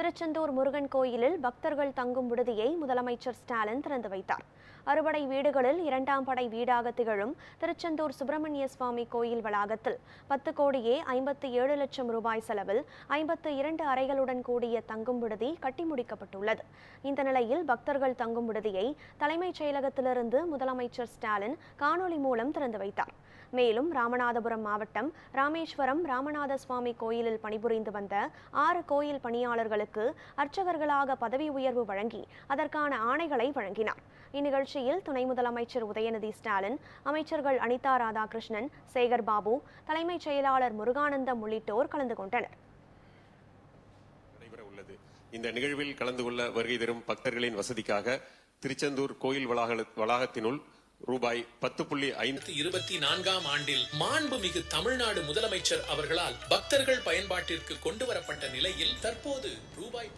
திருச்செந்தூர் முருகன் கோயிலில் பக்தர்கள் தங்கும் விடுதியை முதலமைச்சர் ஸ்டாலின் திறந்து வைத்தார். அறுபடை வீடுகளில் இரண்டாம் படை வீடாக திகழும் திருச்செந்தூர் சுப்பிரமணிய சுவாமி கோயில் வளாகத்தில் 10,57,00,000 ரூபாய் செலவில் 52 அறைகளுடன் கூடிய தங்கும் விடுதி கட்டி முடிக்கப்பட்டுள்ளது. இந்த நிலையில் பக்தர்கள் தங்கும் விடுதியை தலைமைச் செயலகத்திலிருந்து முதலமைச்சர் ஸ்டாலின் காணொலி மூலம் திறந்து வைத்தார். மேலும் ராமநாதபுரம் மாவட்டம் ராமேஸ்வரம் ராமநாத சுவாமி கோயிலில் பணிபுரிந்து வந்த 6 கோயில் பணியாளர்களுக்கு அர்ச்சகர்களாக பதவி உயர்வு வழங்கி அதற்கான ஆணைகளை வழங்கினார். இந்நிகழ்ச்சியில் துணை முதலமைச்சர் உதயநிதி ஸ்டாலின், அமைச்சர்கள் அனிதா ராதாகிருஷ்ணன், சேகர் பாபு, தலைமைச் செயலாளர் முருகானந்தம் உள்ளிட்டோர் கலந்து கொண்டனர். இந்த நிகழ்வில் கலந்து கொள்ள வருகை தரும் பக்தர்களின் வசதிக்காக திருச்செந்தூர் கோயில் வளாகத்தினுள் ரூபாய் 10.24 ஆண்டில் மாண்புமிகு தமிழ்நாடு முதலமைச்சர் அவர்களால் பக்தர்கள் பயன்பாட்டிற்கு கொண்டு வரப்பட்ட நிலையில் தற்போது ரூபாய்